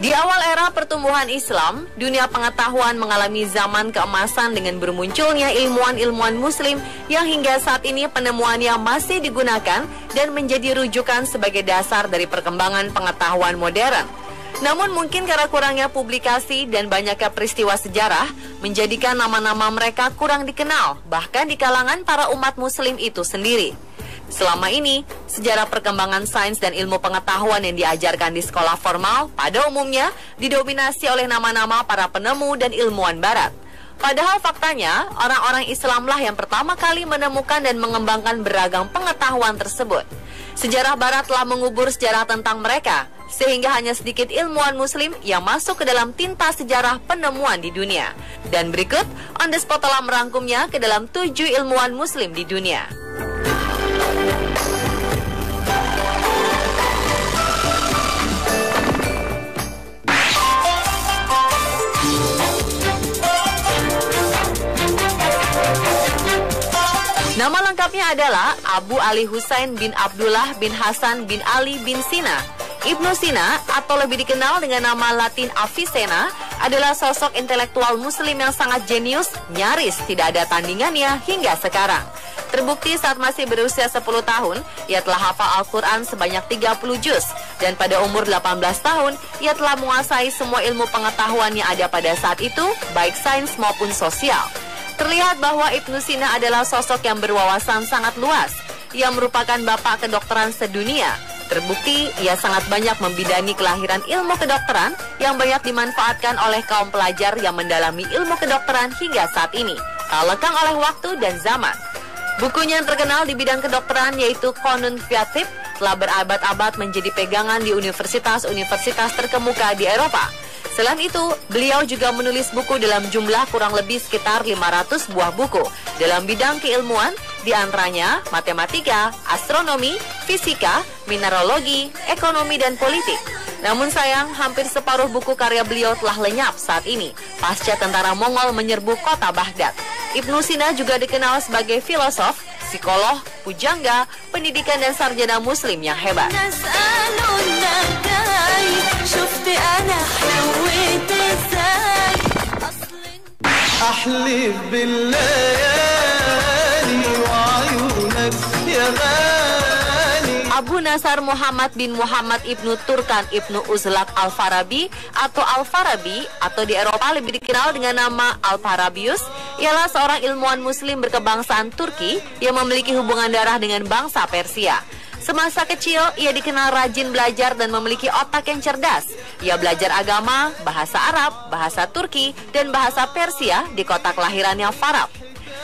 Di awal era pertumbuhan Islam, dunia pengetahuan mengalami zaman keemasan dengan bermunculnya ilmuwan-ilmuwan Muslim yang hingga saat ini penemuannya masih digunakan dan menjadi rujukan sebagai dasar dari perkembangan pengetahuan modern. Namun mungkin karena kurangnya publikasi dan banyaknya peristiwa sejarah, menjadikan nama-nama mereka kurang dikenal, bahkan di kalangan para umat Muslim itu sendiri. Selama ini, sejarah perkembangan sains dan ilmu pengetahuan yang diajarkan di sekolah formal pada umumnya didominasi oleh nama-nama para penemu dan ilmuwan barat. Padahal faktanya, orang-orang Islamlah yang pertama kali menemukan dan mengembangkan beragam pengetahuan tersebut. Sejarah barat telah mengubur sejarah tentang mereka, sehingga hanya sedikit ilmuwan Muslim yang masuk ke dalam tinta sejarah penemuan di dunia. Dan berikut, On The Spot telah merangkumnya ke dalam 7 ilmuwan Muslim di dunia. Nama lengkapnya adalah Abu Ali Husain bin Abdullah bin Hasan bin Ali bin Sina. Ibnu Sina, atau lebih dikenal dengan nama Latin Avicenna, adalah sosok intelektual Muslim yang sangat jenius, nyaris tidak ada tandingannya hingga sekarang. Terbukti saat masih berusia 10 tahun, ia telah hafal Al-Quran sebanyak 30 juz. Dan pada umur 18 tahun, ia telah menguasai semua ilmu pengetahuan yang ada pada saat itu, baik sains maupun sosial. Terlihat bahwa Ibnu Sina adalah sosok yang berwawasan sangat luas. Ia merupakan bapak kedokteran sedunia. Terbukti, ia sangat banyak membidani kelahiran ilmu kedokteran yang banyak dimanfaatkan oleh kaum pelajar yang mendalami ilmu kedokteran hingga saat ini, tak lekang oleh waktu dan zaman. Bukunya yang terkenal di bidang kedokteran yaitu Qanun Fiatib telah berabad-abad menjadi pegangan di universitas-universitas terkemuka di Eropa. Selain itu, beliau juga menulis buku dalam jumlah kurang lebih sekitar 500 buah buku dalam bidang keilmuan, di antaranya matematika, astronomi, fisika, mineralogi, ekonomi, dan politik. Namun sayang, hampir separuh buku karya beliau telah lenyap saat ini, pasca tentara Mongol menyerbu kota Baghdad. Ibnu Sina juga dikenal sebagai filosof, psikolog, pujangga, pendidikan, dan sarjana Muslim yang hebat. Abu Nasar Muhammad bin Muhammad Ibnu Turkan Ibnu Uzlak Al-Farabi atau Al-Farabi, atau di Eropa lebih dikenal dengan nama Al-Farabius, ialah seorang ilmuwan Muslim berkebangsaan Turki yang memiliki hubungan darah dengan bangsa Persia. Semasa kecil, ia dikenal rajin belajar dan memiliki otak yang cerdas. Ia belajar agama, bahasa Arab, bahasa Turki, dan bahasa Persia di kota kelahirannya Farab.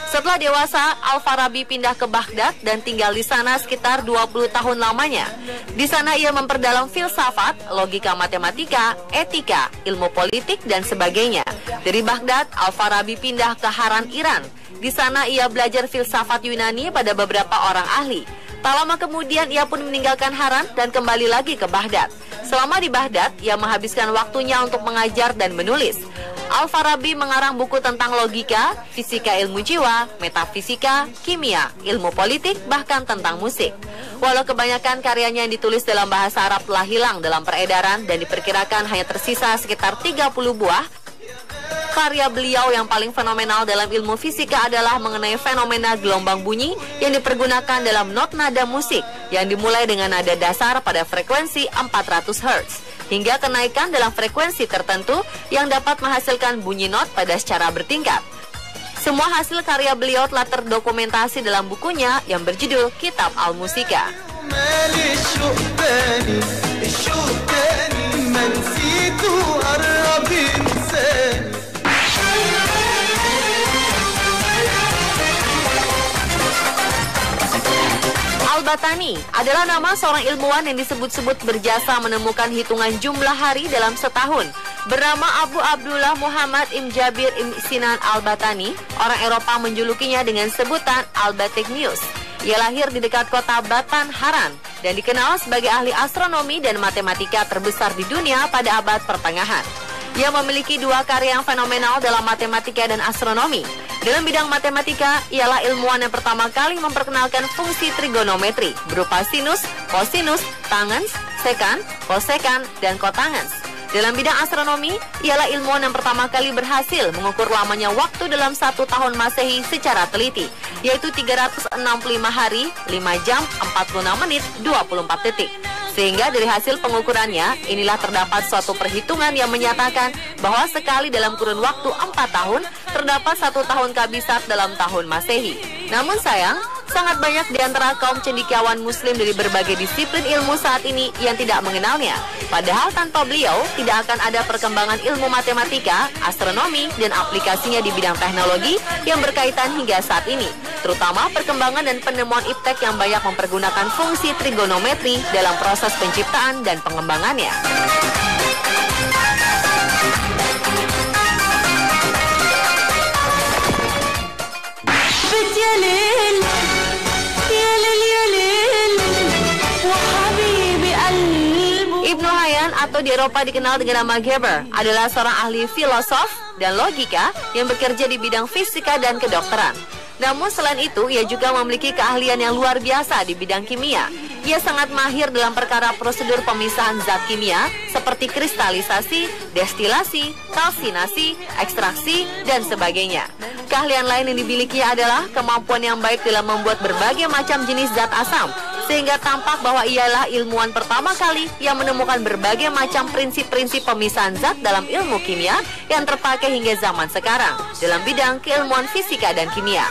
Setelah dewasa, Al-Farabi pindah ke Baghdad dan tinggal di sana sekitar 20 tahun lamanya. Di sana ia memperdalam filsafat, logika matematika, etika, ilmu politik, dan sebagainya. Dari Baghdad, Al-Farabi pindah ke Haran, Iran. Di sana ia belajar filsafat Yunani pada beberapa orang ahli. Tak lama kemudian ia pun meninggalkan Haran dan kembali lagi ke Baghdad. Selama di Baghdad, ia menghabiskan waktunya untuk mengajar dan menulis. Al-Farabi mengarang buku tentang logika, fisika ilmu jiwa, metafisika, kimia, ilmu politik, bahkan tentang musik. Walau kebanyakan karyanya yang ditulis dalam bahasa Arab telah hilang dalam peredaran dan diperkirakan hanya tersisa sekitar 30 buah, karya beliau yang paling fenomenal dalam ilmu fisika adalah mengenai fenomena gelombang bunyi yang dipergunakan dalam not nada musik yang dimulai dengan nada dasar pada frekuensi 400 Hz hingga kenaikan dalam frekuensi tertentu yang dapat menghasilkan bunyi not pada secara bertingkat. Semua hasil karya beliau telah terdokumentasi dalam bukunya yang berjudul Kitab Al-Musika. Al-Batani adalah nama seorang ilmuwan yang disebut-sebut berjasa menemukan hitungan jumlah hari dalam setahun. Bernama Abu Abdullah Muhammad Ibn Jabir Ibn Sinan Al-Batani, orang Eropa menjulukinya dengan sebutan Al-Batinius. Ia lahir di dekat kota Batan, Haran, dan dikenal sebagai ahli astronomi dan matematika terbesar di dunia pada abad pertengahan. Ia memiliki dua karya yang fenomenal dalam matematika dan astronomi. Dalam bidang matematika, ialah ilmuwan yang pertama kali memperkenalkan fungsi trigonometri berupa sinus, kosinus, tangens, sekan, kosekan, dan kotangens. Dalam bidang astronomi, ialah ilmuwan yang pertama kali berhasil mengukur lamanya waktu dalam 1 tahun Masehi secara teliti, yaitu 365 hari, 5 jam, 46 menit, 24 detik. Sehingga dari hasil pengukurannya, inilah terdapat suatu perhitungan yang menyatakan bahwa sekali dalam kurun waktu 4 tahun, terdapat 1 tahun kabisat dalam tahun Masehi. Namun sayang, sangat banyak di antara kaum cendekiawan muslim dari berbagai disiplin ilmu saat ini yang tidak mengenalnya. Padahal tanpa beliau, tidak akan ada perkembangan ilmu matematika, astronomi, dan aplikasinya di bidang teknologi yang berkaitan hingga saat ini. Terutama perkembangan dan penemuan iptek yang banyak mempergunakan fungsi trigonometri dalam proses penciptaan dan pengembangannya. Ibnu Hayyan atau di Eropa dikenal dengan nama Geber adalah seorang ahli filosof dan logika yang bekerja di bidang fisika dan kedokteran. Namun selain itu, ia juga memiliki keahlian yang luar biasa di bidang kimia. Ia sangat mahir dalam perkara prosedur pemisahan zat kimia seperti kristalisasi, destilasi, kalsinasi, ekstraksi, dan sebagainya. Keahlian lain yang dimilikinya adalah kemampuan yang baik dalam membuat berbagai macam jenis zat asam, sehingga tampak bahwa ialah ilmuwan pertama kali yang menemukan berbagai macam prinsip-prinsip pemisahan zat dalam ilmu kimia yang terpakai hingga zaman sekarang dalam bidang keilmuan fisika dan kimia.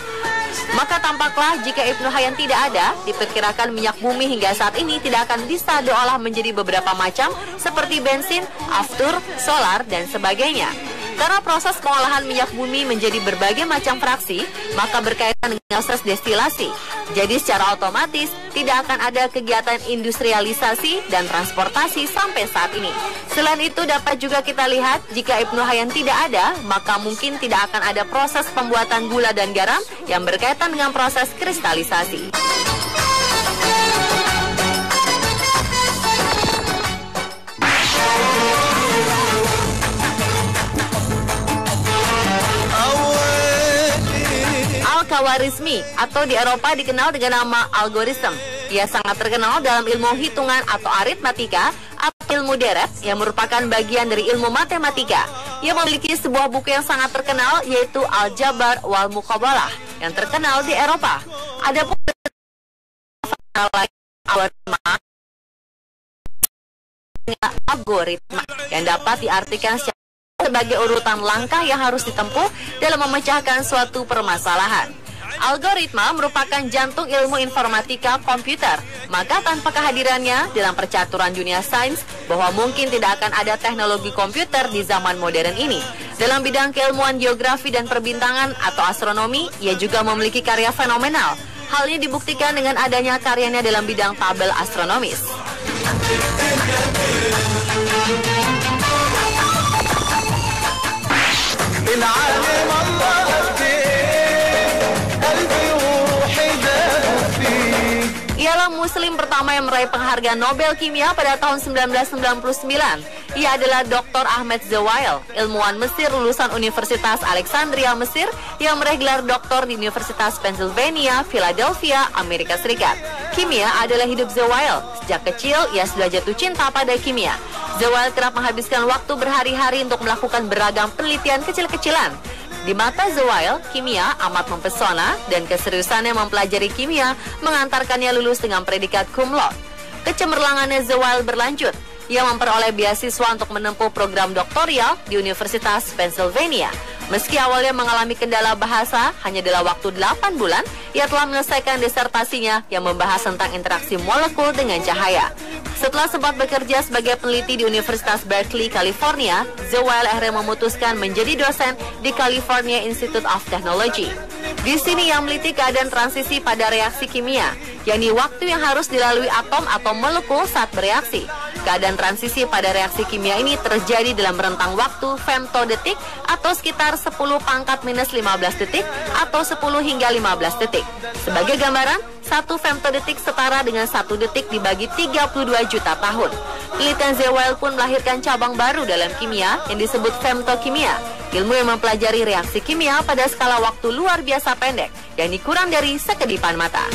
Maka tampaklah jika Ibnu Hayyan tidak ada, diperkirakan minyak bumi hingga saat ini tidak akan bisa diolah menjadi beberapa macam seperti bensin, aftur, solar, dan sebagainya. Karena proses pengolahan minyak bumi menjadi berbagai macam fraksi, maka berkaitan dengan proses destilasi. Jadi secara otomatis tidak akan ada kegiatan industrialisasi dan transportasi sampai saat ini. Selain itu dapat juga kita lihat jika Ibnu Hayyan tidak ada, maka mungkin tidak akan ada proses pembuatan gula dan garam yang berkaitan dengan proses kristalisasi. Al-Khawarizmi atau di Eropa dikenal dengan nama algoritma. Ia sangat terkenal dalam ilmu hitungan atau aritmatika atau ilmu deret yang merupakan bagian dari ilmu matematika. Ia memiliki sebuah buku yang sangat terkenal yaitu Al-Jabar wal Muqabalah yang terkenal di Eropa. Ada pun algoritma yang dapat diartikan sebagai urutan langkah yang harus ditempuh dalam memecahkan suatu permasalahan. Algoritma merupakan jantung ilmu informatika komputer, maka tanpa kehadirannya dalam percaturan dunia sains, bahwa mungkin tidak akan ada teknologi komputer di zaman modern ini. Dalam bidang keilmuan geografi dan perbintangan atau astronomi, ia juga memiliki karya fenomenal. Halnya dibuktikan dengan adanya karyanya dalam bidang tabel astronomis. Ialah muslim pertama yang meraih penghargaan Nobel Kimia pada tahun 1999. Ia adalah Dr. Ahmed Zewail, ilmuwan Mesir lulusan Universitas Alexandria, Mesir, yang meraih gelar doktor di Universitas Pennsylvania, Philadelphia, Amerika Serikat. Kimia adalah hidup Zewail. Sejak kecil, ia sudah jatuh cinta pada kimia. Zewail kerap menghabiskan waktu berhari-hari untuk melakukan beragam penelitian kecil-kecilan. Di mata Zewail, kimia amat mempesona dan keseriusannya mempelajari kimia mengantarkannya lulus dengan predikat cum laude. Kecemerlangannya Zewail berlanjut. Ia memperoleh beasiswa untuk menempuh program doktoral di Universitas Pennsylvania. Meski awalnya mengalami kendala bahasa, hanya dalam waktu 8 bulan, ia telah menyelesaikan disertasinya yang membahas tentang interaksi molekul dengan cahaya. Setelah sempat bekerja sebagai peneliti di Universitas Berkeley, California, Zewail akhirnya memutuskan menjadi dosen di California Institute of Technology. Di sini ia meneliti keadaan transisi pada reaksi kimia, yakni waktu yang harus dilalui atom atau molekul saat bereaksi. Keadaan transisi pada reaksi kimia ini terjadi dalam rentang waktu femtodetik atau sekitar 10 pangkat minus 15 detik atau 10 hingga 15 detik. Sebagai gambaran, 1 femtodetik setara dengan 1 detik dibagi 32 juta tahun. Penelitian Zewail pun melahirkan cabang baru dalam kimia yang disebut femtokimia, ilmu yang mempelajari reaksi kimia pada skala waktu luar biasa pendek, yang kurang dari sekedipan mata.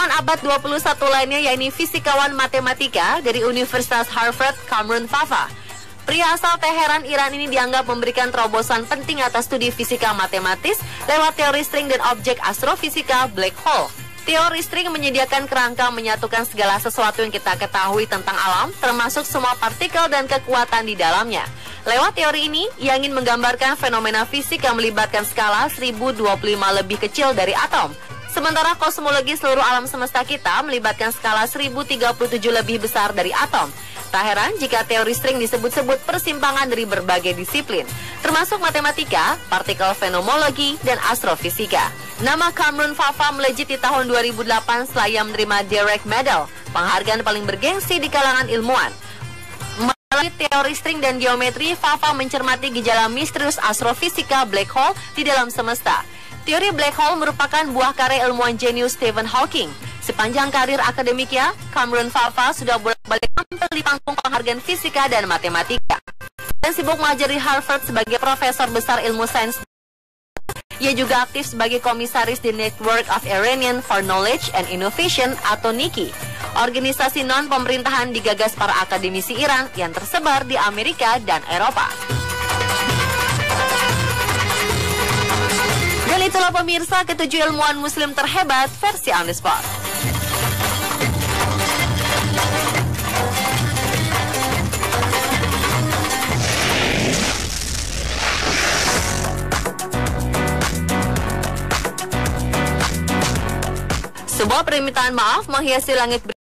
Ilmuwan abad 21 lainnya yakni fisikawan matematika dari Universitas Harvard, Kamran Fafa. Pria asal Teheran, Iran ini dianggap memberikan terobosan penting atas studi fisika matematis lewat teori string dan objek astrofisika black hole. Teori string menyediakan kerangka menyatukan segala sesuatu yang kita ketahui tentang alam, termasuk semua partikel dan kekuatan di dalamnya. Lewat teori ini, ia ingin menggambarkan fenomena fisik yang melibatkan skala 1025 lebih kecil dari atom. Sementara kosmologi seluruh alam semesta kita melibatkan skala 1037 lebih besar dari atom. Tak heran jika teori string disebut-sebut persimpangan dari berbagai disiplin, termasuk matematika, partikel fenomologi, dan astrofisika. Nama Kamran Fafa melejit di tahun 2008 setelah ia menerima Dirac Medal, penghargaan paling bergengsi di kalangan ilmuwan. Melalui teori string dan geometri, Fafa mencermati gejala misterius astrofisika black hole di dalam semesta. Teori black hole merupakan buah karya ilmuwan jenius Stephen Hawking. Sepanjang karir akademiknya, Kamran Fafa sudah bolak-balik tampil di panggung penghargaan fisika dan matematika. Dan sibuk mengajar di Harvard sebagai profesor besar ilmu sains. Ia juga aktif sebagai komisaris di Network of Iranian for Knowledge and Innovation atau NIKI, organisasi non-pemerintahan digagas para akademisi Iran yang tersebar di Amerika dan Eropa. Dan itulah pemirsa ketujuh ilmuwan muslim terhebat versi On The Spot. Sebuah permintaan maaf menghiasi langit